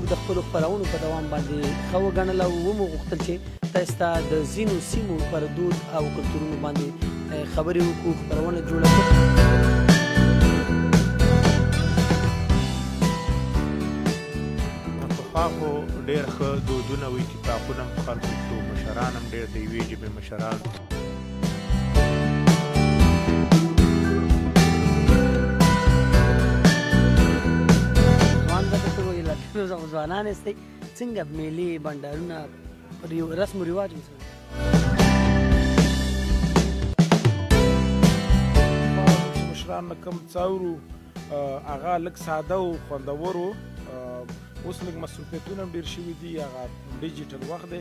موږ د خپلو خپرونو په دوام باندې ښه وګڼله او ومو غوښتل چې تاسو ته د ځینو سیمو پر دود او کلتورونو باندې خبرې وکړو، خپرونه جوړه کړو. پخوا خو ډېر ښه دودونه وو، اتفاقونه هم په خلکو کې وو، مشران هم ډېر د یوې ژبې مشران. ځوانان یاستئ، څنګه میلې بنډارونه رسم و رواج ورسره؟ چې مشران نه کوم څه اورو هغه لږ ساده و، خوندور و. اوس لږ مصروفیتونه هم ډېر شوي دي، هغه ډیجیټل وخت دی.